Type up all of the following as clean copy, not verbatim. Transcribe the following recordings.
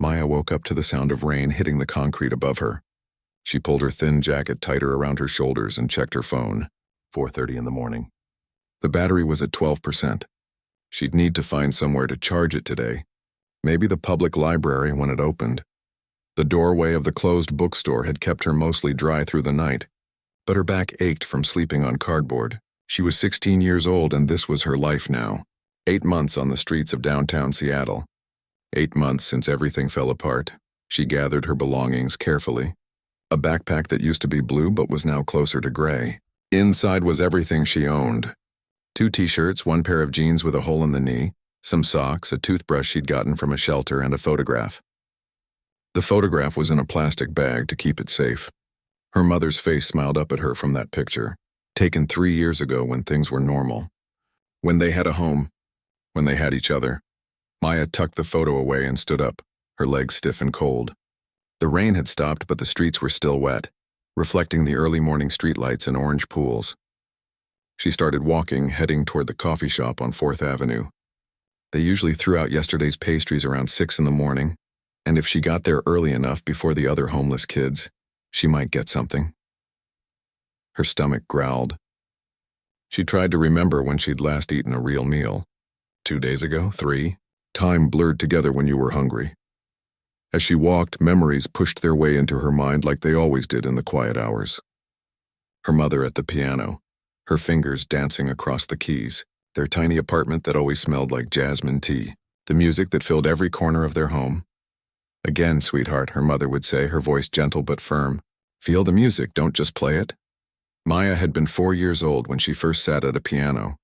Maya woke up to the sound of rain hitting the concrete above her. She pulled her thin jacket tighter around her shoulders and checked her phone. 4:30 in the morning. The battery was at 12%. She'd need to find somewhere to charge it today. Maybe the public library when it opened. The doorway of the closed bookstore had kept her mostly dry through the night, but her back ached from sleeping on cardboard. She was 16 years old and this was her life now. 8 months on the streets of downtown Seattle. 8 months since everything fell apart. She gathered her belongings carefully. A backpack that used to be blue but was now closer to gray. Inside was everything she owned. 2 t-shirts, 1 pair of jeans with a hole in the knee, some socks, a toothbrush she'd gotten from a shelter, and a photograph. The photograph was in a plastic bag to keep it safe. Her mother's face smiled up at her from that picture, taken 3 years ago when things were normal. When they had a home, when they had each other. Maya tucked the photo away and stood up, her legs stiff and cold. The rain had stopped, but the streets were still wet, reflecting the early morning streetlights and orange pools. She started walking, heading toward the coffee shop on 4th Avenue. They usually threw out yesterday's pastries around 6 in the morning, and if she got there early enough before the other homeless kids, she might get something. Her stomach growled. She tried to remember when she'd last eaten a real meal. 2 days ago? 3? Time blurred together when you were hungry. As she walked, memories pushed their way into her mind like they always did in the quiet hours. Her mother at the piano, her fingers dancing across the keys, their tiny apartment that always smelled like jasmine tea, the music that filled every corner of their home. Again, sweetheart, her mother would say, her voice gentle but firm. Feel the music, don't just play it. Maya had been 4 years old when she first sat at a piano,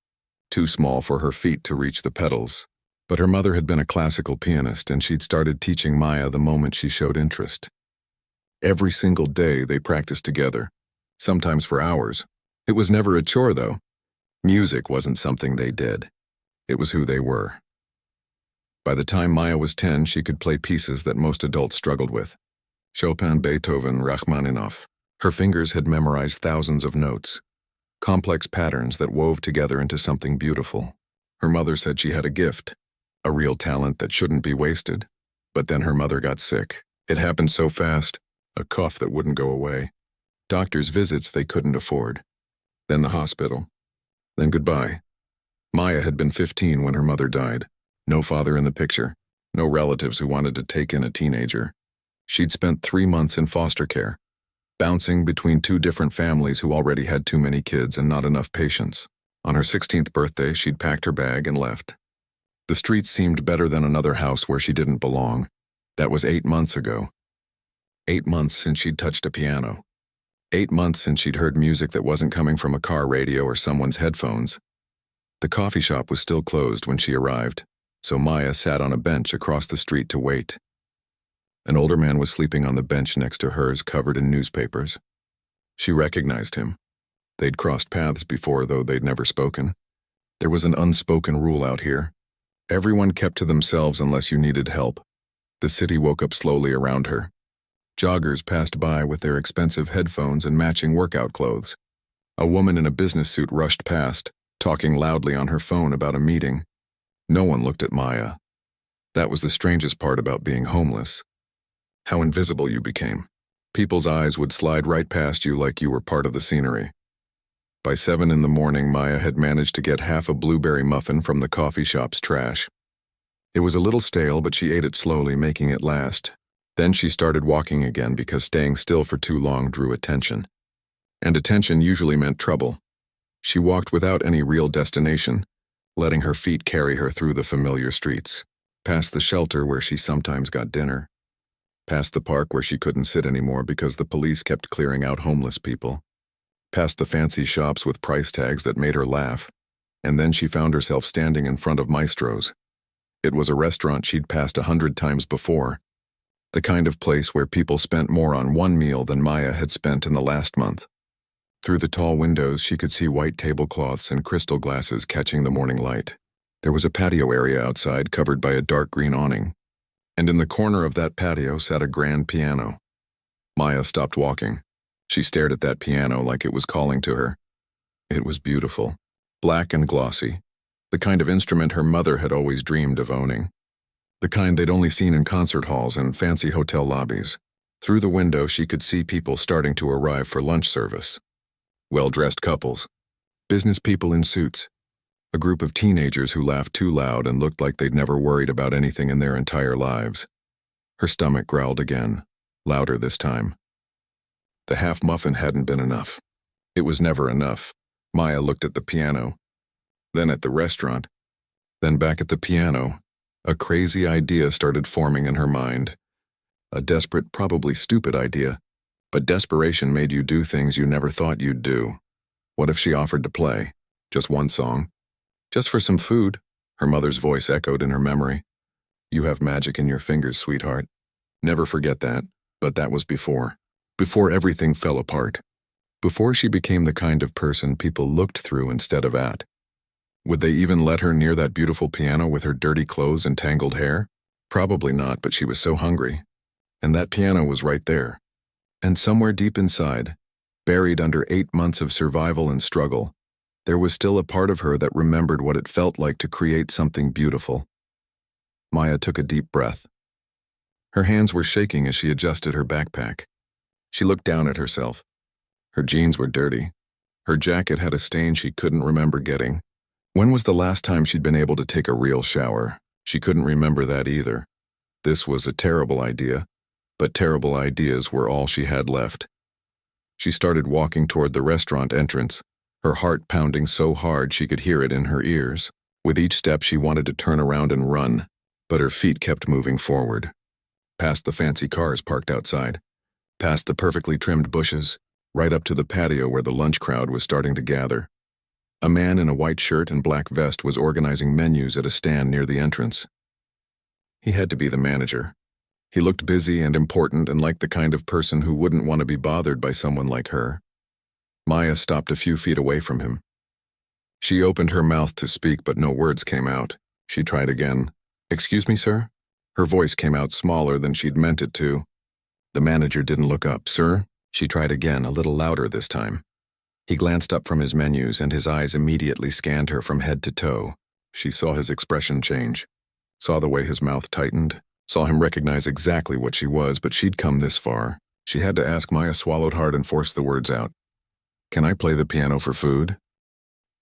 too small for her feet to reach the pedals. But her mother had been a classical pianist, and she'd started teaching Maya the moment she showed interest. Every single day they practiced together, sometimes for hours. It was never a chore, though. Music wasn't something they did. It was who they were. By the time Maya was 10, she could play pieces that most adults struggled with. Chopin, Beethoven, Rachmaninoff. Her fingers had memorized thousands of notes, complex patterns that wove together into something beautiful. Her mother said she had a gift, a real talent that shouldn't be wasted. But then her mother got sick. It happened so fast, a cough that wouldn't go away. Doctor's visits they couldn't afford. Then the hospital. Then goodbye. Maya had been 15 when her mother died. No father in the picture. No relatives who wanted to take in a teenager. She'd spent 3 months in foster care, bouncing between 2 different families who already had too many kids and not enough patience. On her 16th birthday, she'd packed her bag and left. The streets seemed better than another house where she didn't belong. That was 8 months ago. 8 months since she'd touched a piano. 8 months since she'd heard music that wasn't coming from a car radio or someone's headphones. The coffee shop was still closed when she arrived, so Maya sat on a bench across the street to wait. An older man was sleeping on the bench next to hers, covered in newspapers. She recognized him. They'd crossed paths before, though they'd never spoken. There was an unspoken rule out here. Everyone kept to themselves unless you needed help. The city woke up slowly around her. Joggers passed by with their expensive headphones and matching workout clothes. A woman in a business suit rushed past, talking loudly on her phone about a meeting. No one looked at Maya. That was the strangest part about being homeless. How invisible you became. People's eyes would slide right past you like you were part of the scenery. By 7 in the morning, Maya had managed to get half a blueberry muffin from the coffee shop's trash. It was a little stale, but she ate it slowly, making it last. Then she started walking again because staying still for too long drew attention. And attention usually meant trouble. She walked without any real destination, letting her feet carry her through the familiar streets, past the shelter where she sometimes got dinner, past the park where she couldn't sit anymore because the police kept clearing out homeless people, past the fancy shops with price tags that made her laugh, and then she found herself standing in front of Maestro's. It was a restaurant she'd passed 100 times before, the kind of place where people spent more on one meal than Maya had spent in the last month. Through the tall windows, she could see white tablecloths and crystal glasses catching the morning light. There was a patio area outside covered by a dark green awning, and in the corner of that patio sat a grand piano. Maya stopped walking. She stared at that piano like it was calling to her. It was beautiful, black and glossy, the kind of instrument her mother had always dreamed of owning. the kind they'd only seen in concert halls and fancy hotel lobbies. Through the window, she could see people starting to arrive for lunch service. Well-dressed couples, business people in suits, a group of teenagers who laughed too loud and looked like they'd never worried about anything in their entire lives. Her stomach growled again, louder this time. The half muffin hadn't been enough. It was never enough. Maya looked at the piano, then at the restaurant, then back at the piano. A crazy idea started forming in her mind. A desperate, probably stupid idea, but desperation made you do things you never thought you'd do. What if she offered to play? Just one song? Just for some food? Her mother's voice echoed in her memory. You have magic in your fingers, sweetheart. Never forget that. But that was before. Before everything fell apart. Before she became the kind of person people looked through instead of at. Would they even let her near that beautiful piano with her dirty clothes and tangled hair? Probably not, but she was so hungry. And that piano was right there. And somewhere deep inside, buried under 8 months of survival and struggle, there was still a part of her that remembered what it felt like to create something beautiful. Maya took a deep breath. Her hands were shaking as she adjusted her backpack. She looked down at herself. Her jeans were dirty. Her jacket had a stain she couldn't remember getting. When was the last time she'd been able to take a real shower? She couldn't remember that either. This was a terrible idea, but terrible ideas were all she had left. She started walking toward the restaurant entrance, her heart pounding so hard she could hear it in her ears. With each step she wanted to turn around and run, but her feet kept moving forward. Past the fancy cars parked outside, past the perfectly trimmed bushes, right up to the patio where the lunch crowd was starting to gather. A man in a white shirt and black vest was organizing menus at a stand near the entrance. He had to be the manager. He looked busy and important and like the kind of person who wouldn't want to be bothered by someone like her. Maya stopped a few feet away from him. She opened her mouth to speak, but no words came out. She tried again. "Excuse me, sir?" Her voice came out smaller than she'd meant it to. The manager didn't look up. "Sir?" She tried again, a little louder this time. He glanced up from his menus, and his eyes immediately scanned her from head to toe. She saw his expression change, saw the way his mouth tightened, saw him recognize exactly what she was, but she'd come this far. She had to ask. Maya swallowed hard and forced the words out. "Can I play the piano for food?"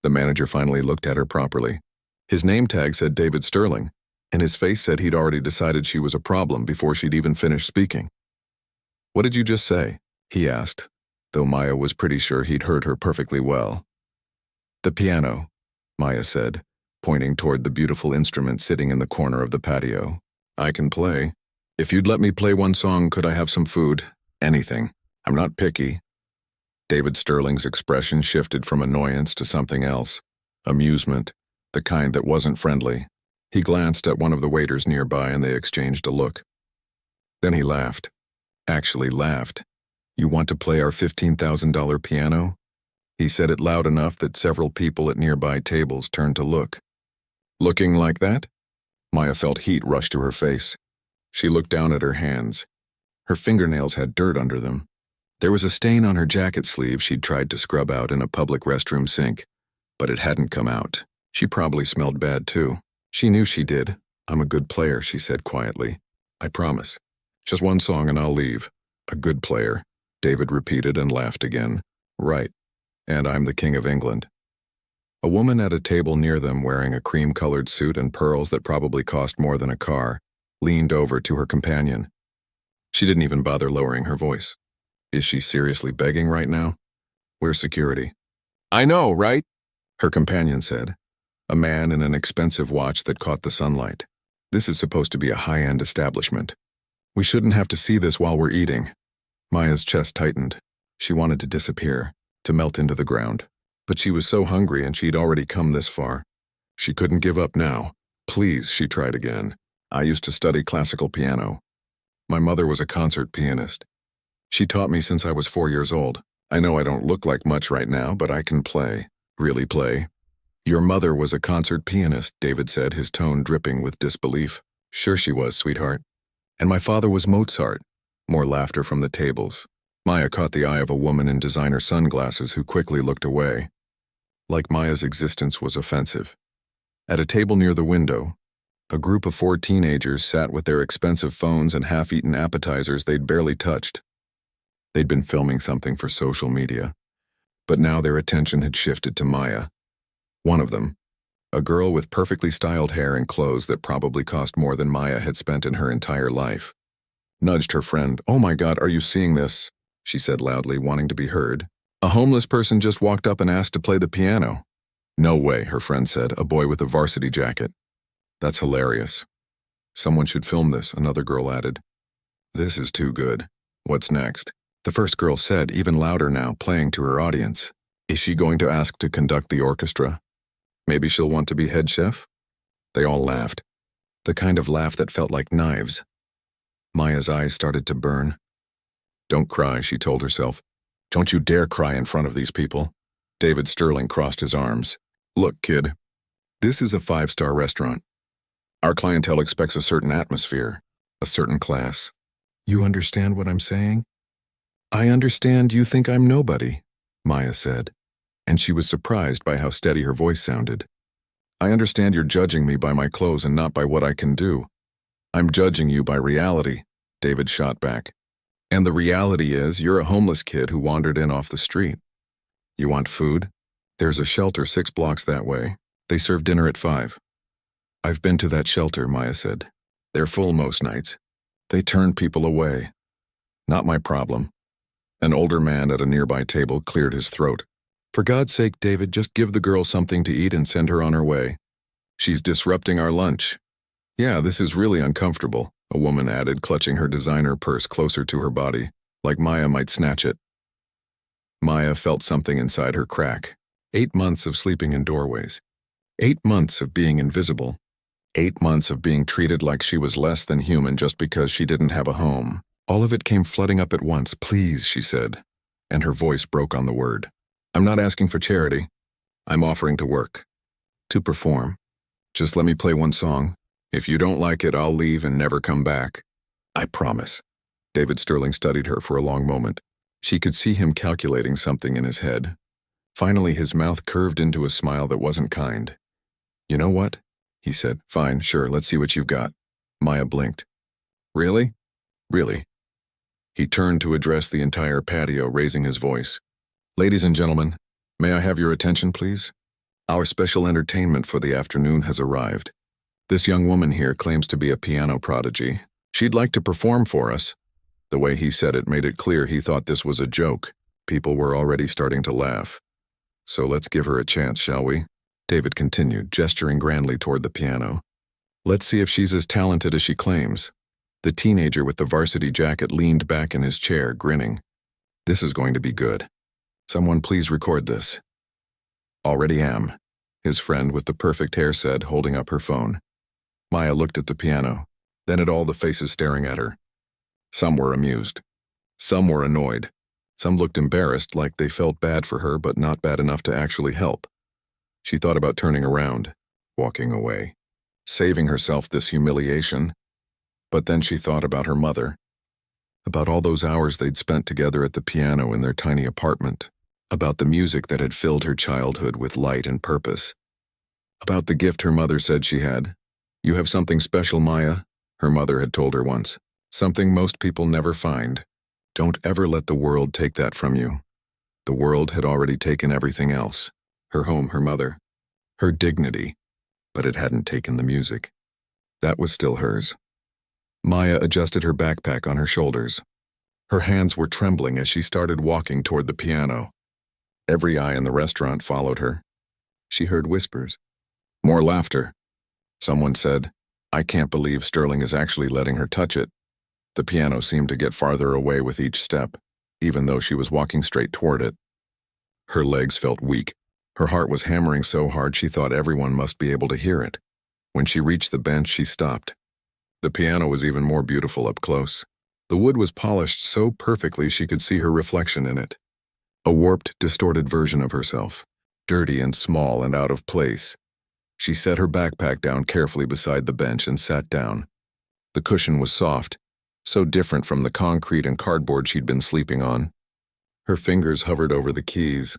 The manager finally looked at her properly. His name tag said David Sterling, and his face said he'd already decided she was a problem before she'd even finished speaking. "What did you just say?" he asked, though Maya was pretty sure he'd heard her perfectly well. "The piano," Maya said, pointing toward the beautiful instrument sitting in the corner of the patio. "I can play. If you'd let me play one song, could I have some food? Anything. I'm not picky." David Sterling's expression shifted from annoyance to something else. Amusement, the kind that wasn't friendly. He glanced at one of the waiters nearby and they exchanged a look. Then he laughed. Actually laughed. "You want to play our $15,000 piano?" He said it loud enough that several people at nearby tables turned to look. "Looking like that?" Maya felt heat rush to her face. She looked down at her hands. Her fingernails had dirt under them. There was a stain on her jacket sleeve she'd tried to scrub out in a public restroom sink, but it hadn't come out. She probably smelled bad too. She knew she did. "I'm a good player," she said quietly. "I promise. Just one song and I'll leave." "A good player," David repeated and laughed again. "Right. And I'm the King of England." A woman at a table near them, wearing a cream-colored suit and pearls that probably cost more than a car, leaned over to her companion. She didn't even bother lowering her voice. Is she seriously begging right now? "Where's security?" "I know, right?" her companion said, a man in an expensive watch that caught the sunlight. "This is supposed to be a high-end establishment. We shouldn't have to see this while we're eating." Maya's chest tightened. She wanted to disappear, to melt into the ground. But she was so hungry and she'd already come this far. She couldn't give up now. "Please," she tried again. "I used to study classical piano. My mother was a concert pianist. She taught me since I was 4 years old. I know I don't look like much right now, but I can play. Really play." "Your mother was a concert pianist," David said, his tone dripping with disbelief. "Sure she was, sweetheart. And my father was Mozart." More laughter from the tables. Maya caught the eye of a woman in designer sunglasses who quickly looked away. Like Maya's existence was offensive. At a table near the window, A group of 4 teenagers sat with their expensive phones and half-eaten appetizers they'd barely touched. They'd been filming something for social media, but now their attention had shifted to Maya. One of them, a girl with perfectly styled hair and clothes that probably cost more than Maya had spent in her entire life, nudged her friend. "Oh my God, are you seeing this?" she said loudly, wanting to be heard. "A homeless person just walked up and asked to play the piano." "No way," her friend said, a boy with a varsity jacket. "That's hilarious. Someone should film this," another girl added. "This is too good. What's next?" The first girl said, even louder now, playing to her audience. "Is she going to ask to conduct the orchestra? Maybe she'll want to be head chef?" They all laughed, the kind of laugh that felt like knives. Maya's eyes started to burn. "Don't cry," she told herself. "Don't you dare cry in front of these people." David Sterling crossed his arms. "Look, kid, this is a 5-star restaurant. Our clientele expects a certain atmosphere, a certain class. You understand what I'm saying?" "I understand you think I'm nobody," Maya said, and she was surprised by how steady her voice sounded. "I understand you're judging me by my clothes and not by what I can do. I'm judging you by reality," David shot back. "And the reality is you're a homeless kid who wandered in off the street. You want food? There's a shelter 6 blocks that way. They serve dinner at 5. "I've been to that shelter," Maya said. "They're full most nights. They turn people away. Not my problem." An older man at a nearby table cleared his throat. "For God's sake, David, just give the girl something to eat and send her on her way. She's disrupting our lunch." "Yeah, this is really uncomfortable," a woman added, clutching her designer purse closer to her body, like Maya might snatch it. Maya felt something inside her crack. 8 months of sleeping in doorways. 8 months of being invisible. 8 months of being treated like she was less than human just because she didn't have a home. All of it came flooding up at once. "Please," she said, and her voice broke on the word. "I'm not asking for charity. I'm offering to work. To perform. Just let me play one song. If you don't like it, I'll leave and never come back. I promise." David Sterling studied her for a long moment. She could see him calculating something in his head. Finally, his mouth curved into a smile that wasn't kind. "You know what?" he said. "Fine, sure, let's see what you've got." Maya blinked. "Really? Really?" He turned to address the entire patio, raising his voice. "Ladies and gentlemen, may I have your attention, please? Our special entertainment for the afternoon has arrived. This young woman here claims to be a piano prodigy. She'd like to perform for us." The way he said it made it clear he thought this was a joke. People were already starting to laugh. "So let's give her a chance, shall we?" David continued, gesturing grandly toward the piano. "Let's see if she's as talented as she claims." The teenager with the varsity jacket leaned back in his chair, grinning. "This is going to be good. Someone please record this." "Already am," his friend with the perfect hair said, holding up her phone. Maya looked at the piano, then at all the faces staring at her. Some were amused. Some were annoyed. Some looked embarrassed, like they felt bad for her but not bad enough to actually help. She thought about turning around, walking away, saving herself this humiliation. But then she thought about her mother, about all those hours they'd spent together at the piano in their tiny apartment, about the music that had filled her childhood with light and purpose, about the gift her mother said she had. "You have something special, Maya," her mother had told her once. "Something most people never find. Don't ever let the world take that from you." The world had already taken everything else. Her home, her mother, her dignity, but it hadn't taken the music. That was still hers. Maya adjusted her backpack on her shoulders. Her hands were trembling as she started walking toward the piano. Every eye in the restaurant followed her. She heard whispers. More laughter. Someone said, "I can't believe Sterling is actually letting her touch it." The piano seemed to get farther away with each step, even though she was walking straight toward it. Her legs felt weak. Her heart was hammering so hard she thought everyone must be able to hear it. When she reached the bench, she stopped. The piano was even more beautiful up close. The wood was polished so perfectly she could see her reflection in it. A warped, distorted version of herself, dirty and small and out of place. She set her backpack down carefully beside the bench and sat down. The cushion was soft, so different from the concrete and cardboard she'd been sleeping on. Her fingers hovered over the keys.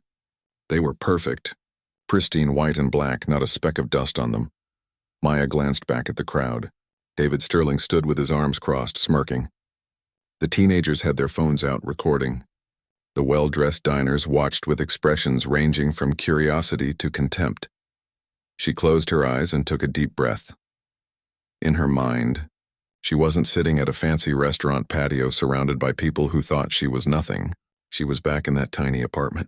They were perfect, pristine white and black, not a speck of dust on them. Maya glanced back at the crowd. David Sterling stood with his arms crossed, smirking. The teenagers had their phones out, recording. The well-dressed diners watched with expressions ranging from curiosity to contempt. She closed her eyes and took a deep breath. In her mind, she wasn't sitting at a fancy restaurant patio surrounded by people who thought she was nothing. She was back in that tiny apartment.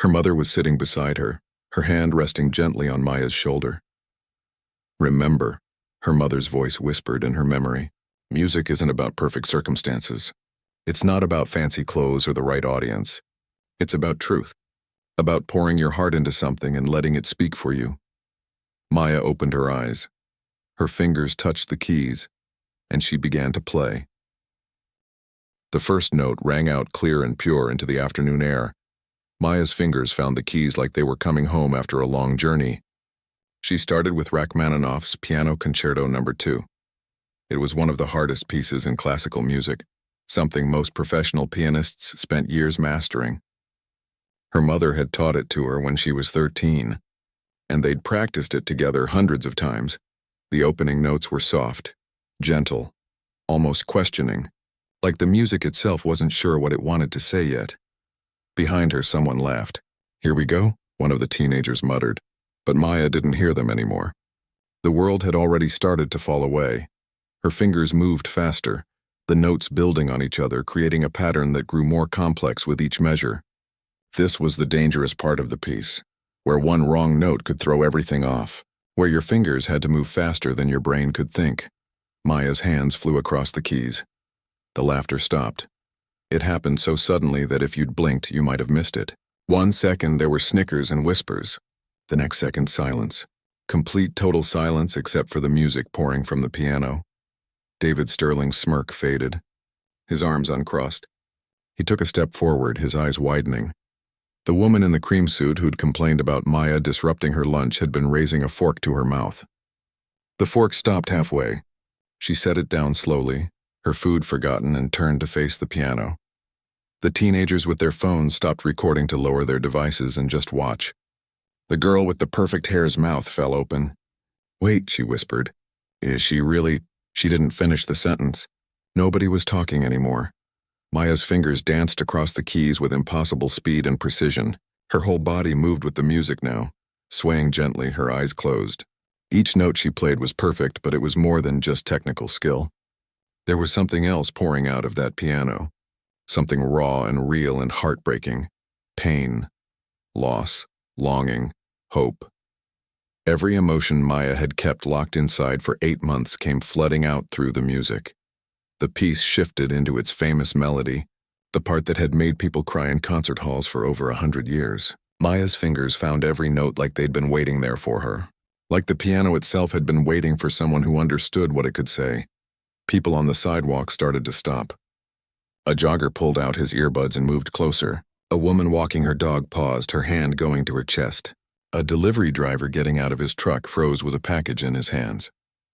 Her mother was sitting beside her, her hand resting gently on Maya's shoulder. "Remember," her mother's voice whispered in her memory, "music isn't about perfect circumstances. It's not about fancy clothes or the right audience. It's about truth, about pouring your heart into something and letting it speak for you." Maya opened her eyes. Her fingers touched the keys, and she began to play. The first note rang out clear and pure into the afternoon air. Maya's fingers found the keys like they were coming home after a long journey. She started with Rachmaninoff's Piano Concerto No. 2. It was one of the hardest pieces in classical music, something most professional pianists spent years mastering. Her mother had taught it to her when she was 13, and they'd practiced it together hundreds of times. The opening notes were soft, gentle, almost questioning, like the music itself wasn't sure what it wanted to say yet. Behind her, someone laughed. "Here we go," one of the teenagers muttered, but Maya didn't hear them anymore. The world had already started to fall away. Her fingers moved faster, the notes building on each other, creating a pattern that grew more complex with each measure. This was the dangerous part of the piece, where one wrong note could throw everything off, where your fingers had to move faster than your brain could think. Maya's hands flew across the keys. The laughter stopped. It happened so suddenly that if you'd blinked, you might have missed it. 1 second there were snickers and whispers. The next second, silence. Complete total silence except for the music pouring from the piano. David Sterling's smirk faded. His arms uncrossed. He took a step forward, his eyes widening. The woman in the cream suit who'd complained about Maya disrupting her lunch had been raising a fork to her mouth. The fork stopped halfway. She set it down slowly, her food forgotten, and turned to face the piano. The teenagers with their phones stopped recording to lower their devices and just watch. The girl with the perfect hair's mouth fell open. "Wait," she whispered. "Is she really—" She didn't finish the sentence. Nobody was talking anymore. Maya's fingers danced across the keys with impossible speed and precision. Her whole body moved with the music now, swaying gently, her eyes closed. Each note she played was perfect, but it was more than just technical skill. There was something else pouring out of that piano. Something raw and real and heartbreaking. Pain, loss, longing, hope. Every emotion Maya had kept locked inside for 8 months came flooding out through the music. The piece shifted into its famous melody, the part that had made people cry in concert halls for over 100 years. Maya's fingers found every note like they'd been waiting there for her. Like the piano itself had been waiting for someone who understood what it could say. People on the sidewalk started to stop. A jogger pulled out his earbuds and moved closer. A woman walking her dog paused, her hand going to her chest. A delivery driver getting out of his truck froze with a package in his hands.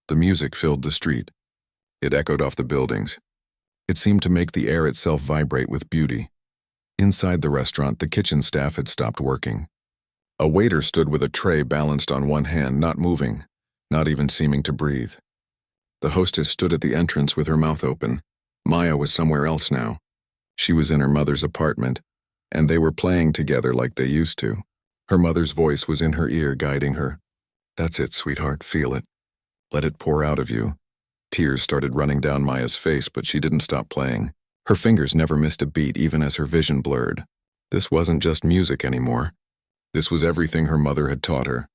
The music filled the street. It echoed off the buildings. It seemed to make the air itself vibrate with beauty. Inside the restaurant, the kitchen staff had stopped working. A waiter stood with a tray balanced on one hand, not moving, not even seeming to breathe. The hostess stood at the entrance with her mouth open. Maya was somewhere else now. She was in her mother's apartment, and they were playing together like they used to. Her mother's voice was in her ear, guiding her. "That's it, sweetheart, feel it. Let it pour out of you." Tears started running down Maya's face, but she didn't stop playing. Her fingers never missed a beat, even as her vision blurred. This wasn't just music anymore. This was everything her mother had taught her.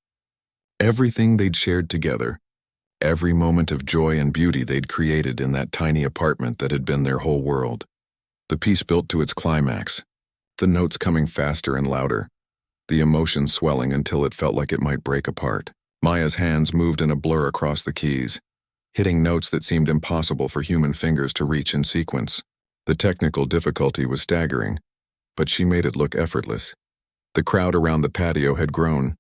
Everything they'd shared together. Every moment of joy and beauty they'd created in that tiny apartment that had been their whole world. The piece built to its climax, the notes coming faster and louder, the emotion swelling until it felt like it might break apart. Maya's hands moved in a blur across the keys, hitting notes that seemed impossible for human fingers to reach in sequence. The technical difficulty was staggering, but she made it look effortless. The crowd around the patio had grown.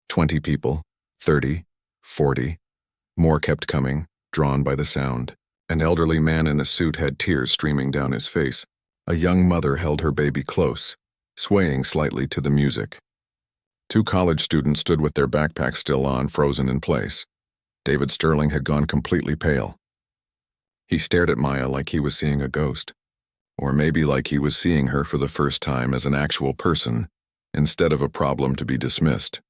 20 people, 30, 40. More kept coming, drawn by the sound. An elderly man in a suit had tears streaming down his face. A young mother held her baby close, swaying slightly to the music. 2 college students stood with their backpacks still on, frozen in place. David Sterling had gone completely pale. He stared at Maya like he was seeing a ghost, or maybe like he was seeing her for the first time as an actual person, instead of a problem to be dismissed.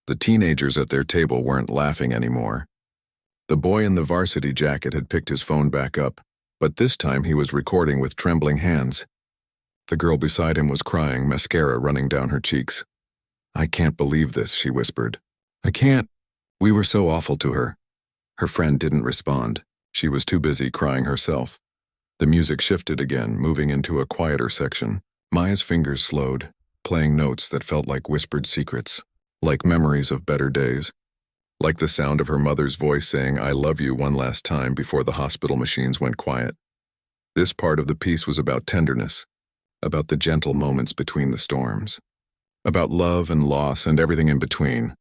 The teenagers at their table weren't laughing anymore. The boy in the varsity jacket had picked his phone back up, but this time he was recording with trembling hands. The girl beside him was crying, mascara running down her cheeks. "I can't believe this," she whispered. "I can't. We were so awful to her." Her friend didn't respond. She was too busy crying herself. The music shifted again, moving into a quieter section. Maya's fingers slowed, playing notes that felt like whispered secrets, like memories of better days, like the sound of her mother's voice saying, "I love you," one last time before the hospital machines went quiet. This part of the piece was about tenderness, about the gentle moments between the storms, about love and loss and everything in between.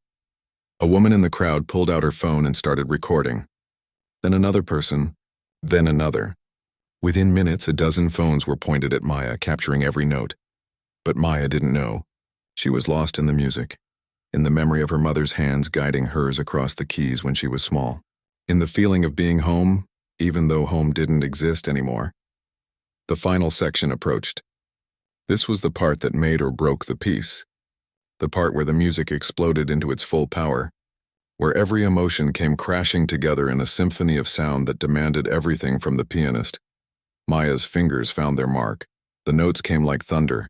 A woman in the crowd pulled out her phone and started recording. Then another person, then another. Within minutes, a dozen phones were pointed at Maya, capturing every note. But Maya didn't know. She was lost in the music, in the memory of her mother's hands guiding hers across the keys when she was small, in the feeling of being home, even though home didn't exist anymore. The final section approached. This was the part that made or broke the piece, the part where the music exploded into its full power, where every emotion came crashing together in a symphony of sound that demanded everything from the pianist. Maya's fingers found their mark. The notes came like thunder,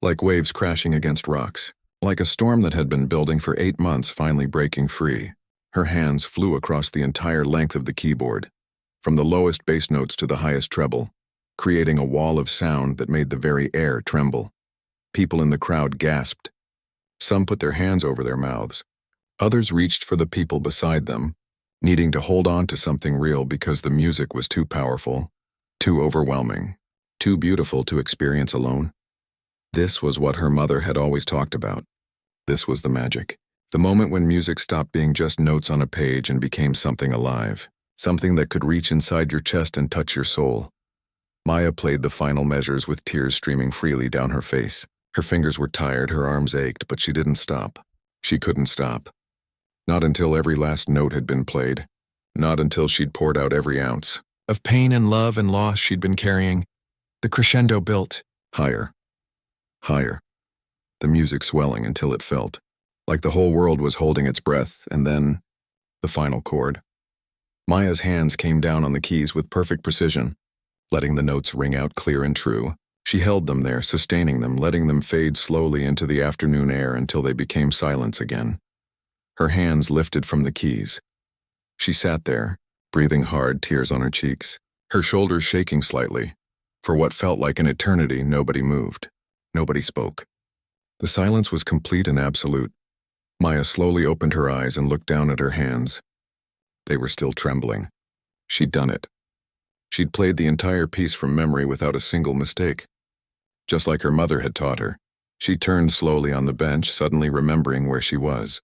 like waves crashing against rocks, like a storm that had been building for 8 months finally breaking free. Her hands flew across the entire length of the keyboard, from the lowest bass notes to the highest treble, creating a wall of sound that made the very air tremble. People in the crowd gasped. Some put their hands over their mouths. Others reached for the people beside them, needing to hold on to something real because the music was too powerful, too overwhelming, too beautiful to experience alone. This was what her mother had always talked about. This was the magic. The moment when music stopped being just notes on a page and became something alive, something that could reach inside your chest and touch your soul. Maya played the final measures with tears streaming freely down her face. Her fingers were tired, her arms ached, but she didn't stop. She couldn't stop. Not until every last note had been played. Not until she'd poured out every ounce of pain and love and loss she'd been carrying. The crescendo built. Higher. Higher. The music swelling until it felt like the whole world was holding its breath, and then the final chord. Maya's hands came down on the keys with perfect precision, letting the notes ring out clear and true. She held them there, sustaining them, letting them fade slowly into the afternoon air until they became silence again. Her hands lifted from the keys. She sat there, breathing hard, tears on her cheeks, her shoulders shaking slightly. For what felt like an eternity, nobody moved. Nobody spoke. The silence was complete and absolute. Maya slowly opened her eyes and looked down at her hands. They were still trembling. She'd done it. She'd played the entire piece from memory without a single mistake. Just like her mother had taught her. She turned slowly on the bench, suddenly remembering where she was.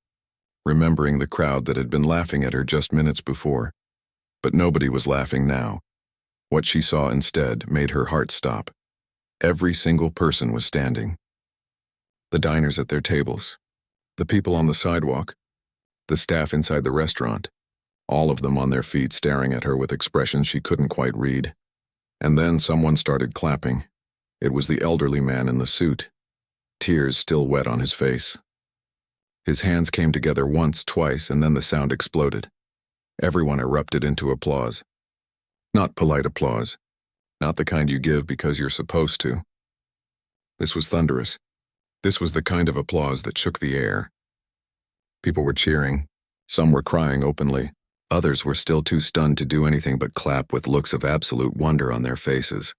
Remembering the crowd that had been laughing at her just minutes before. But nobody was laughing now. What she saw instead made her heart stop. Every single person was standing. The diners at their tables. The people on the sidewalk. The staff inside the restaurant. All of them on their feet staring at her with expressions she couldn't quite read. And then someone started clapping. It was the elderly man in the suit, tears still wet on his face. His hands came together once, twice, and then the sound exploded. Everyone erupted into applause. Not polite applause. Not the kind you give because you're supposed to. This was thunderous. This was the kind of applause that shook the air. People were cheering. Some were crying openly. Others were still too stunned to do anything but clap with looks of absolute wonder on their faces.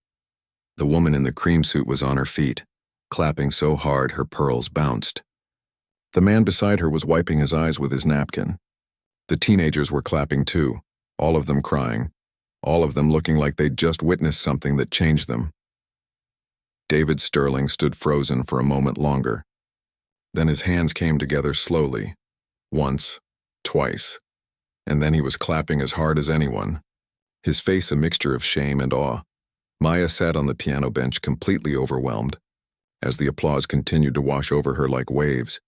The woman in the cream suit was on her feet, clapping so hard her pearls bounced. The man beside her was wiping his eyes with his napkin. The teenagers were clapping too, all of them crying, all of them looking like they'd just witnessed something that changed them. David Sterling stood frozen for a moment longer. Then his hands came together slowly, once, twice, and then he was clapping as hard as anyone, his face a mixture of shame and awe. Maya sat on the piano bench completely overwhelmed. As the applause continued to wash over her like waves,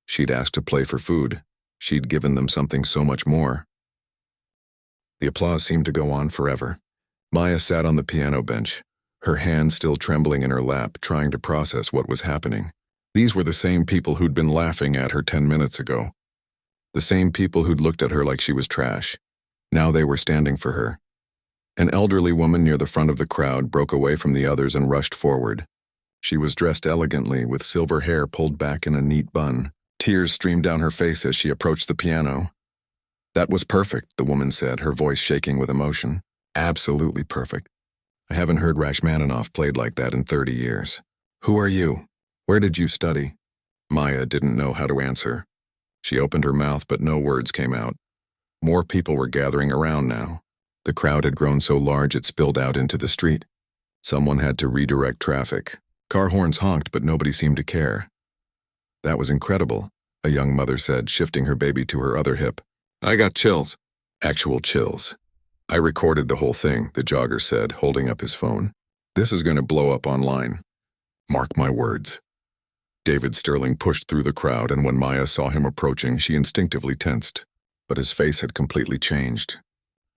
she'd asked to play for food. She'd given them something so much more. The applause seemed to go on forever. Maya sat on the piano bench, her hands still trembling in her lap, trying to process what was happening. These were the same people who'd been laughing at her 10 minutes ago. The same people who'd looked at her like she was trash. Now they were standing for her. An elderly woman near the front of the crowd broke away from the others and rushed forward. She was dressed elegantly, with silver hair pulled back in a neat bun. Tears streamed down her face as she approached the piano. "That was perfect," the woman said, her voice shaking with emotion. "Absolutely perfect. I haven't heard Rachmaninoff played like that in 30 years. Who are you? Where did you study?" Maya didn't know how to answer. She opened her mouth, but no words came out. More people were gathering around now. The crowd had grown so large it spilled out into the street. Someone had to redirect traffic. Car horns honked, but nobody seemed to care. "That was incredible," a young mother said, shifting her baby to her other hip. "I got chills." Actual chills. "I recorded the whole thing," the jogger said, holding up his phone. "This is going to blow up online. Mark my words." David Sterling pushed through the crowd, and when Maya saw him approaching, she instinctively tensed. But his face had completely changed.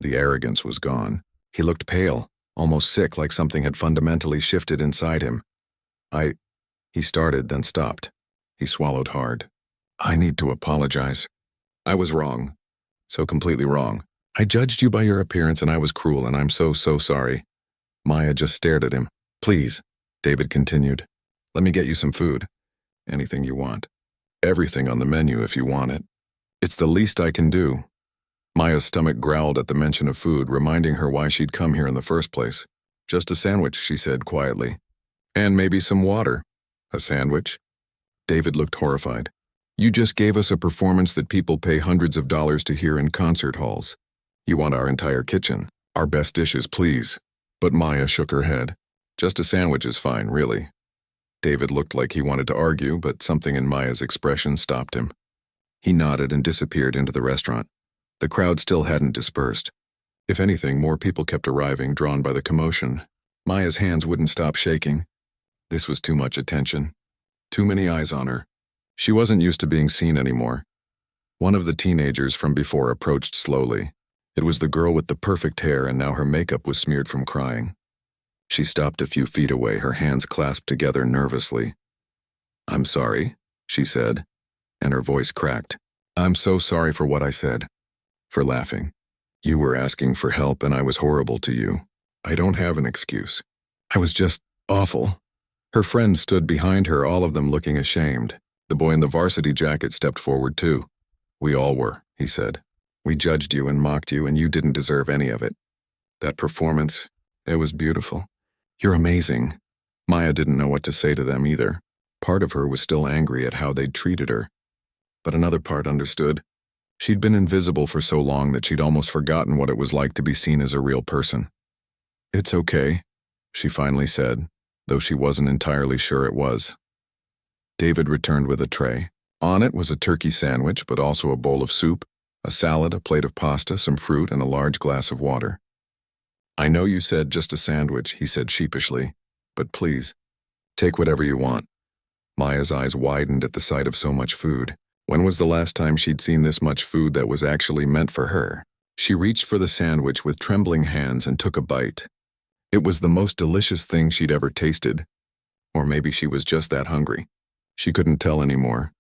The arrogance was gone. He looked pale, almost sick, like something had fundamentally shifted inside him. He started, then stopped. He swallowed hard. "I need to apologize. I was wrong. So completely wrong. I judged you by your appearance and I was cruel, and I'm so sorry." Maya just stared at him. "Please," David continued. "Let me get you some food. Anything you want. Everything on the menu if you want it. It's the least I can do." Maya's stomach growled at the mention of food, reminding her why she'd come here in the first place. "Just a sandwich," she said quietly. "And maybe some water." "A sandwich?" David looked horrified. "You just gave us a performance that people pay hundreds of dollars to hear in concert halls. You want our entire kitchen. Our best dishes, please." But Maya shook her head. "Just a sandwich is fine, really." David looked like he wanted to argue, but something in Maya's expression stopped him. He nodded and disappeared into the restaurant. The crowd still hadn't dispersed. If anything, more people kept arriving, drawn by the commotion. Maya's hands wouldn't stop shaking. This was too much attention. Too many eyes on her. She wasn't used to being seen anymore. One of the teenagers from before approached slowly. It was the girl with the perfect hair, and now her makeup was smeared from crying. She stopped a few feet away, her hands clasped together nervously. "I'm sorry," she said, and her voice cracked. "I'm so sorry for what I said. For laughing. You were asking for help and I was horrible to you. I don't have an excuse. I was just awful." Her friends stood behind her, all of them looking ashamed. The boy in the varsity jacket stepped forward too. "We all were," he said. "We judged you and mocked you, and you didn't deserve any of it. That performance, it was beautiful. You're amazing." Maya didn't know what to say to them either. Part of her was still angry at how they'd treated her. But another part understood. She'd been invisible for so long that she'd almost forgotten what it was like to be seen as a real person. "It's okay," she finally said, though she wasn't entirely sure it was. David returned with a tray. On it was a turkey sandwich, but also a bowl of soup, a salad, a plate of pasta, some fruit, and a large glass of water. "I know you said just a sandwich," he said sheepishly, "but please, take whatever you want." Maya's eyes widened at the sight of so much food. When was the last time she'd seen this much food that was actually meant for her? She reached for the sandwich with trembling hands and took a bite. It was the most delicious thing she'd ever tasted. Or maybe she was just that hungry. She couldn't tell anymore.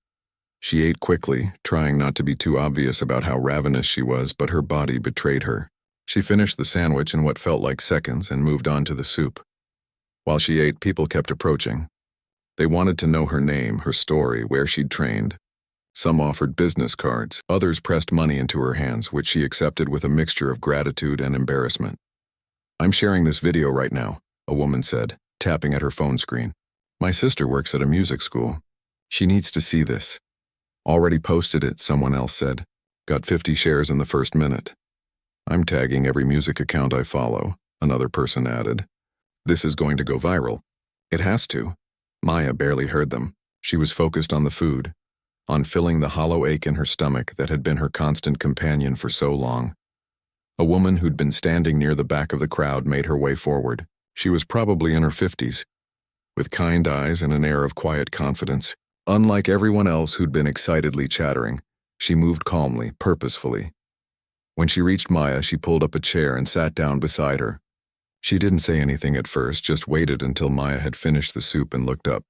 She ate quickly, trying not to be too obvious about how ravenous she was, but her body betrayed her. She finished the sandwich in what felt like seconds and moved on to the soup. While she ate, people kept approaching. They wanted to know her name, her story, where she'd trained. Some offered business cards, others pressed money into her hands, which she accepted with a mixture of gratitude and embarrassment. "I'm sharing this video right now," a woman said, tapping at her phone screen. "My sister works at a music school. She needs to see this." "Already posted it," someone else said. "Got 50 shares in the first minute." "I'm tagging every music account I follow," another person added. "This is going to go viral." "It has to." Maya barely heard them. She was focused on the food, on filling the hollow ache in her stomach that had been her constant companion for so long. A woman who'd been standing near the back of the crowd made her way forward. She was probably in her 50s, with kind eyes and an air of quiet confidence. Unlike everyone else who'd been excitedly chattering, she moved calmly, purposefully. When she reached Maya, she pulled up a chair and sat down beside her. She didn't say anything at first, just waited until Maya had finished the soup and looked up.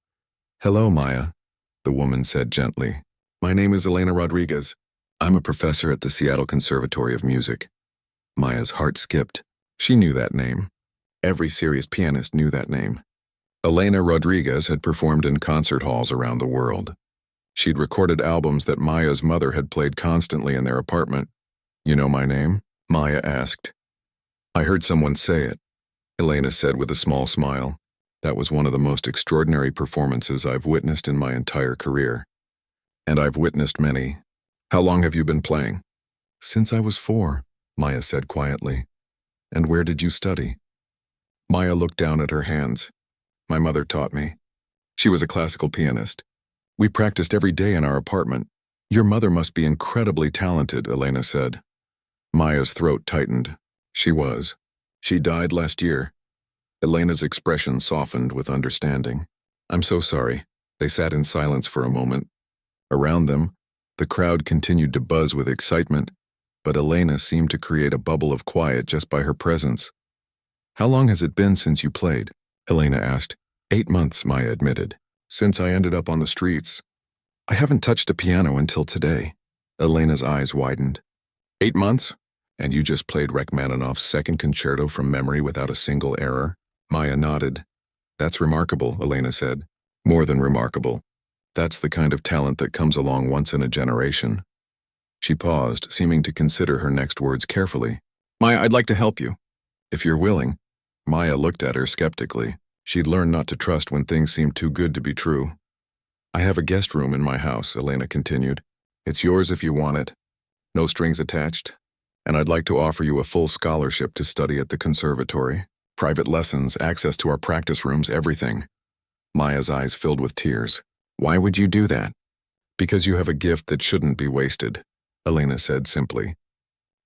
"Hello, Maya," the woman said gently. "My name is Elena Rodriguez. I'm a professor at the Seattle Conservatory of Music." Maya's heart skipped. She knew that name. Every serious pianist knew that name. Elena Rodriguez had performed in concert halls around the world. She'd recorded albums that Maya's mother had played constantly in their apartment. "You know my name?" Maya asked. "I heard someone say it," Elena said with a small smile. "That was one of the most extraordinary performances I've witnessed in my entire career. And I've witnessed many. How long have you been playing?" "Since I was 4, Maya said quietly. "And where did you study?" Maya looked down at her hands. "My mother taught me. She was a classical pianist. We practiced every day in our apartment." "Your mother must be incredibly talented," Elena said. Maya's throat tightened. She was. "She died last year." Elena's expression softened with understanding. "I'm so sorry." They sat in silence for a moment. Around them, the crowd continued to buzz with excitement, but Elena seemed to create a bubble of quiet just by her presence. "How long has it been since you played?" Elena asked. 8 months, Maya admitted. "Since I ended up on the streets. I haven't touched a piano until today." Elena's eyes widened. 8 months? And you just played Rachmaninoff's second concerto from memory without a single error? Maya nodded. "That's remarkable," Elena said. "More than remarkable. That's the kind of talent that comes along once in a generation." She paused, seeming to consider her next words carefully. "Maya, I'd like to help you. If you're willing." Maya looked at her skeptically. She'd learned not to trust when things seemed too good to be true. "I have a guest room in my house," Elena continued. "It's yours if you want it. No strings attached. And I'd like to offer you a full scholarship to study at the conservatory. Private lessons, access to our practice rooms, everything." Maya's eyes filled with tears. "Why would you do that?" "Because you have a gift that shouldn't be wasted," Elena said simply.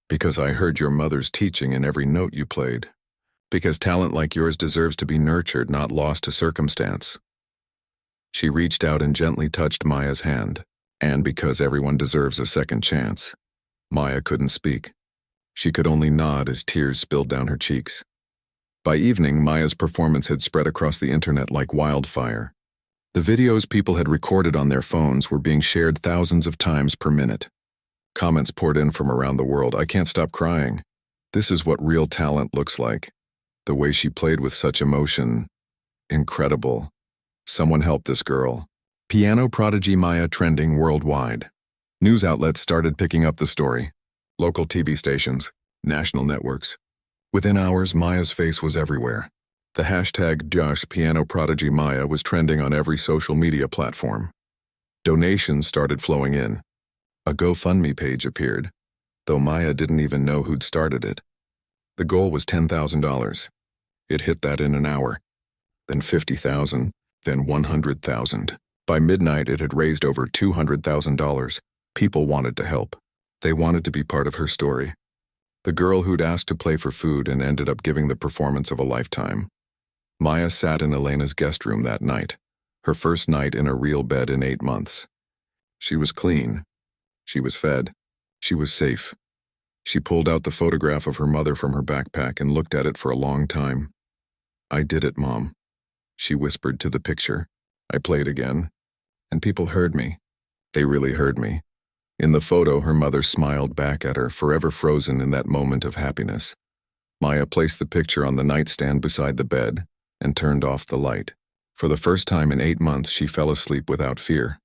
"Because I heard your mother's teaching in every note you played. Because talent like yours deserves to be nurtured, not lost to circumstance." She reached out and gently touched Maya's hand. "And because everyone deserves a second chance." Maya couldn't speak. She could only nod as tears spilled down her cheeks. By evening, Maya's performance had spread across the internet like wildfire. The videos people had recorded on their phones were being shared thousands of times per minute. Comments poured in from around the world. "I can't stop crying. This is what real talent looks like. The way she played with such emotion. Incredible. Someone help this girl." Piano prodigy Maya trending worldwide. News outlets started picking up the story. Local TV stations, national networks. Within hours, Maya's face was everywhere. The hashtag #PianoProdigyMaya was trending on every social media platform. Donations started flowing in. A GoFundMe page appeared, though Maya didn't even know who'd started it. The goal was $10,000. It hit that in an hour. Then 50,000, then 100,000. By midnight, it had raised over $200,000. People wanted to help. They wanted to be part of her story. The girl who'd asked to play for food and ended up giving the performance of a lifetime. Maya sat in Elena's guest room that night, her first night in a real bed in 8 months. She was clean. She was fed. She was safe. She pulled out the photograph of her mother from her backpack and looked at it for a long time. "I did it, Mom," she whispered to the picture. "I played again. And people heard me. They really heard me." In the photo, her mother smiled back at her, forever frozen in that moment of happiness. Maya placed the picture on the nightstand beside the bed and turned off the light. For the first time in 8 months, she fell asleep without fear.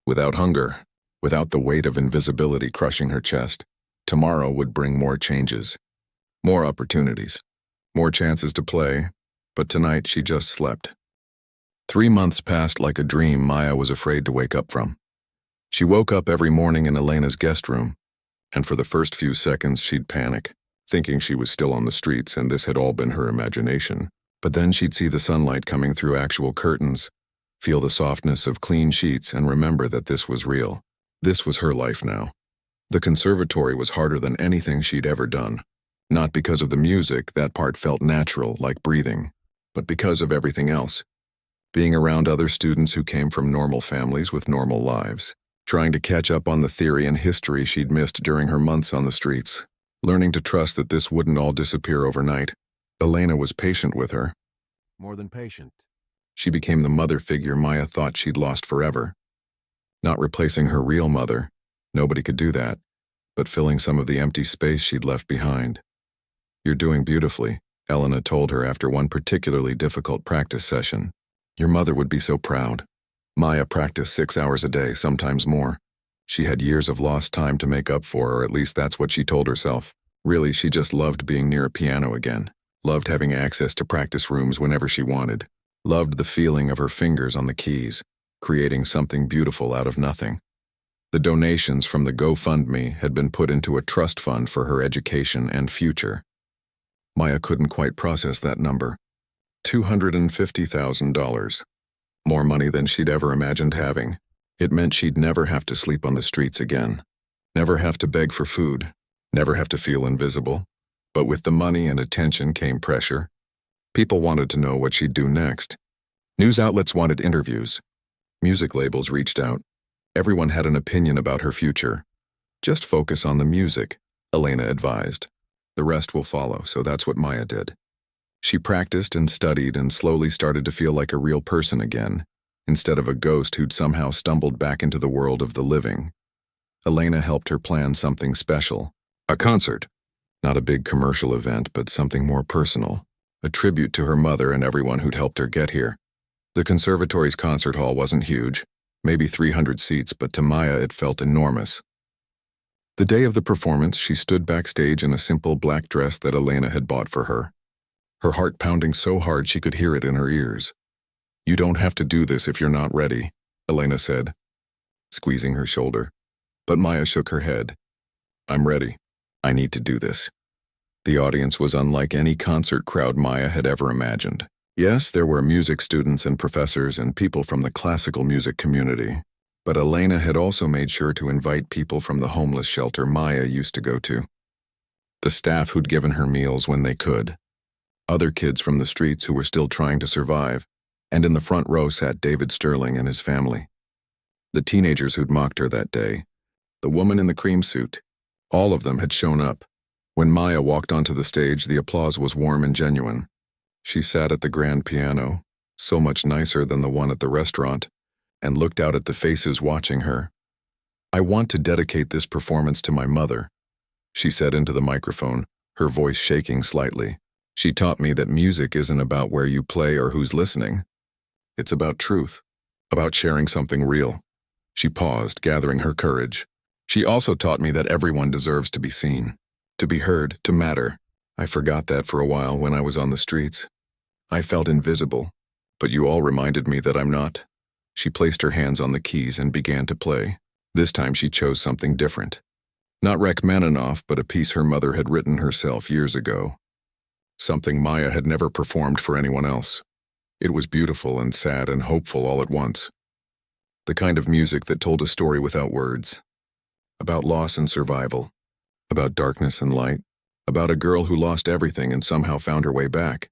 Without hunger. Without the weight of invisibility crushing her chest. Tomorrow would bring more changes. More opportunities. More chances to play. But tonight she just slept. 3 months passed like a dream Maya was afraid to wake up from. She woke up every morning in Elena's guest room, and for the first few seconds she'd panic, thinking she was still on the streets and this had all been her imagination. But then she'd see the sunlight coming through actual curtains, feel the softness of clean sheets, and remember that this was real. This was her life now. The conservatory was harder than anything she'd ever done. Not because of the music, that part felt natural, like breathing, but because of everything else. Being around other students who came from normal families with normal lives. trying to catch up on the theory and history she'd missed during her months on the streets, learning to trust that this wouldn't all disappear overnight. Elena was patient with her. More than patient. She became the mother figure Maya thought she'd lost forever. Not replacing her real mother, nobody could do that, but filling some of the empty space she'd left behind. "You're doing beautifully," Elena told her after one particularly difficult practice session. "Your mother would be so proud." Maya practiced 6 hours a day, sometimes more. She had years of lost time to make up for, or at least that's what she told herself. Really, she just loved being near a piano again, loved having access to practice rooms whenever she wanted, loved the feeling of her fingers on the keys, creating something beautiful out of nothing. The donations from the GoFundMe had been put into a trust fund for her education and future. Maya couldn't quite process that number. $250,000. More money than she'd ever imagined having. It meant she'd never have to sleep on the streets again. Never have to beg for food. Never have to feel invisible. But with the money and attention came pressure. People wanted to know what she'd do next. News outlets wanted interviews. Music labels reached out. Everyone had an opinion about her future. "Just focus on the music," Elena advised. "The rest will follow," so that's what Maya did. She practiced and studied and slowly started to feel like a real person again, instead of a ghost who'd somehow stumbled back into the world of the living. Elena helped her plan something special. A concert. Not a big commercial event, but something more personal. A tribute to her mother and everyone who'd helped her get here. The conservatory's concert hall wasn't huge, maybe 300 seats, but to Maya it felt enormous. The day of the performance, she stood backstage in a simple black dress that Elena had bought for her. Her heart pounding so hard she could hear it in her ears. "You don't have to do this if you're not ready," Elena said, squeezing her shoulder. But Maya shook her head. "I'm ready. I need to do this." The audience was unlike any concert crowd Maya had ever imagined. Yes, there were music students and professors and people from the classical music community, but Elena had also made sure to invite people from the homeless shelter Maya used to go to. The staff who'd given her meals when they could. Other kids from the streets who were still trying to survive, and in the front row sat David Sterling and his family. The teenagers who'd mocked her that day, the woman in the cream suit, all of them had shown up. When Maya walked onto the stage, the applause was warm and genuine. She sat at the grand piano, so much nicer than the one at the restaurant, and looked out at the faces watching her. "I want to dedicate this performance to my mother," she said into the microphone, her voice shaking slightly. "She taught me that music isn't about where you play or who's listening. It's about truth, about sharing something real." She paused, gathering her courage. "She also taught me that everyone deserves to be seen, to be heard, to matter. I forgot that for a while when I was on the streets. I felt invisible, but you all reminded me that I'm not." She placed her hands on the keys and began to play. This time she chose something different. Not Rachmaninoff, but a piece her mother had written herself years ago. Something Maya had never performed for anyone else. It was beautiful and sad and hopeful all at once. The kind of music that told a story without words. About loss and survival. About darkness and light. About a girl who lost everything and somehow found her way back.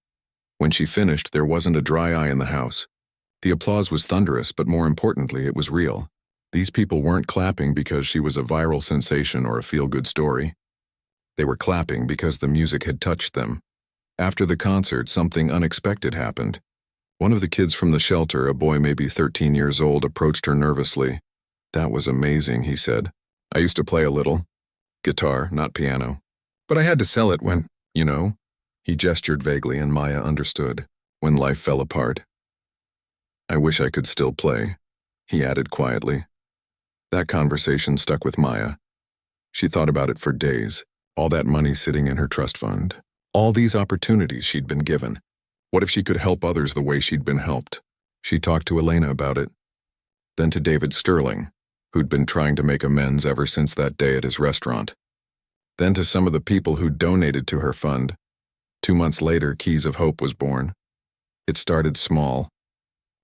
When she finished, there wasn't a dry eye in the house. The applause was thunderous, but more importantly, it was real. These people weren't clapping because she was a viral sensation or a feel-good story. They were clapping because the music had touched them. After the concert, something unexpected happened. One of the kids from the shelter, a boy maybe 13 years old, approached her nervously. "That was amazing," he said. "I used to play a little. Guitar, not piano. But I had to sell it when, you know." He gestured vaguely and Maya understood. "When life fell apart." "I wish I could still play," he added quietly. That conversation stuck with Maya. She thought about it for days. All that money sitting in her trust fund. All these opportunities she'd been given. What if she could help others the way she'd been helped? She talked to Elena about it. Then to David Sterling, who'd been trying to make amends ever since that day at his restaurant. Then to some of the people who'd donated to her fund. 2 months later, Keys of Hope was born. It started small.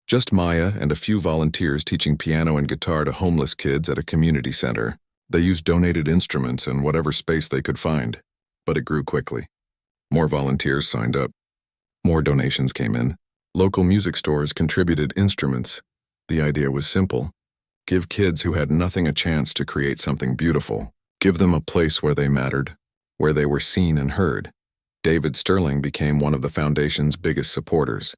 Just Maya and a few volunteers teaching piano and guitar to homeless kids at a community center. They used donated instruments and whatever space they could find. But it grew quickly. More volunteers signed up. More donations came in. Local music stores contributed instruments. The idea was simple. Give kids who had nothing a chance to create something beautiful. Give them a place where they mattered, where they were seen and heard. David Sterling became one of the foundation's biggest supporters.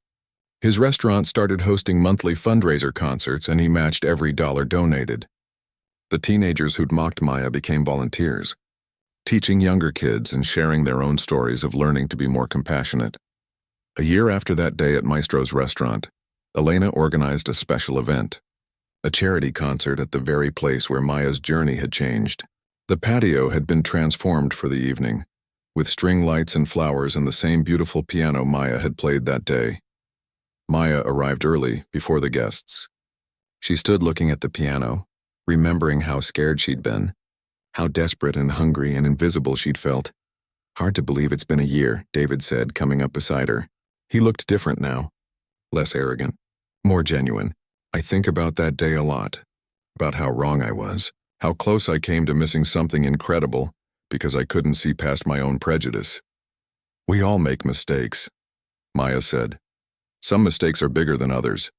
His restaurant started hosting monthly fundraiser concerts, and he matched every dollar donated. The teenagers who'd mocked Maya became volunteers, teaching younger kids and sharing their own stories of learning to be more compassionate. A year after that day at Maestro's restaurant, Elena organized a special event, a charity concert at the very place where Maya's journey had changed. The patio had been transformed for the evening, with string lights and flowers and the same beautiful piano Maya had played that day. Maya arrived early, before the guests. She stood looking at the piano, remembering how scared she'd been, how desperate and hungry and invisible she'd felt. "Hard to believe it's been a year," David said, coming up beside her. He looked different now, less arrogant, more genuine. "I think about that day a lot, about how wrong I was, how close I came to missing something incredible because I couldn't see past my own prejudice." "We all make mistakes," Maya said. "Some mistakes are bigger than others."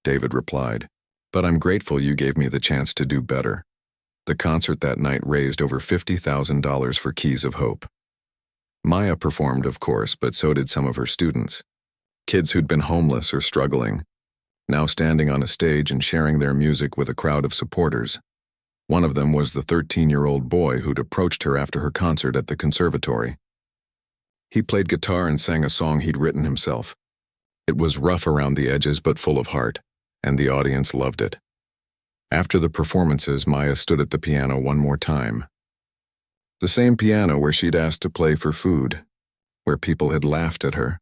David replied, "But I'm grateful you gave me the chance to do better." The concert that night raised over $50,000 for Keys of Hope. Maya performed, of course, but so did some of her students. Kids who'd been homeless or struggling, now standing on a stage and sharing their music with a crowd of supporters. One of them was the 13-year-old boy who'd approached her after her concert at the conservatory. He played guitar and sang a song he'd written himself. It was rough around the edges but full of heart, and the audience loved it. After the performances, Maya stood at the piano one more time. The same piano where she'd asked to play for food, where people had laughed at her,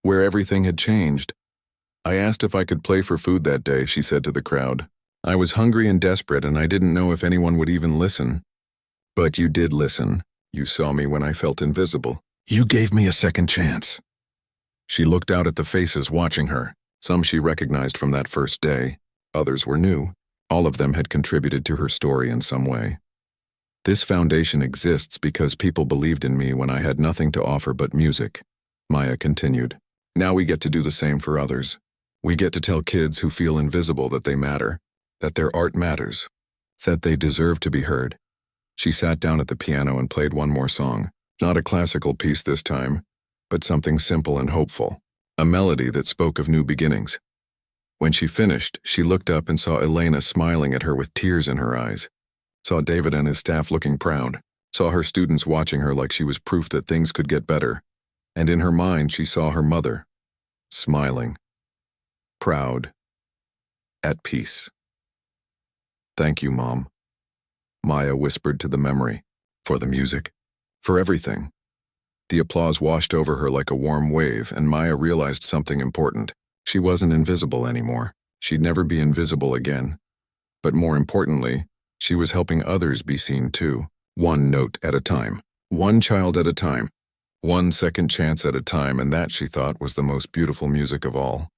where everything had changed. "I asked if I could play for food that day," she said to the crowd. "I was hungry and desperate, and I didn't know if anyone would even listen. But you did listen. You saw me when I felt invisible. You gave me a second chance." She looked out at the faces watching her. Some she recognized from that first day. Others were new. All of them had contributed to her story in some way. "This foundation exists because people believed in me when I had nothing to offer but music," Maya continued. "Now we get to do the same for others. We get to tell kids who feel invisible that they matter, that their art matters, that they deserve to be heard." She sat down at the piano and played one more song. Not a classical piece this time, but something simple and hopeful, a melody that spoke of new beginnings. When she finished, she looked up and saw Elena smiling at her with tears in her eyes, saw David and his staff looking proud, saw her students watching her like she was proof that things could get better, and in her mind she saw her mother, smiling, proud, at peace. "Thank you, Mom," Maya whispered to the memory, "for the music, for everything." The applause washed over her like a warm wave, and Maya realized something important. She wasn't invisible anymore. She'd never be invisible again. But more importantly, she was helping others be seen too. One note at a time. One child at a time. One second chance at a time, and that, she thought, was the most beautiful music of all.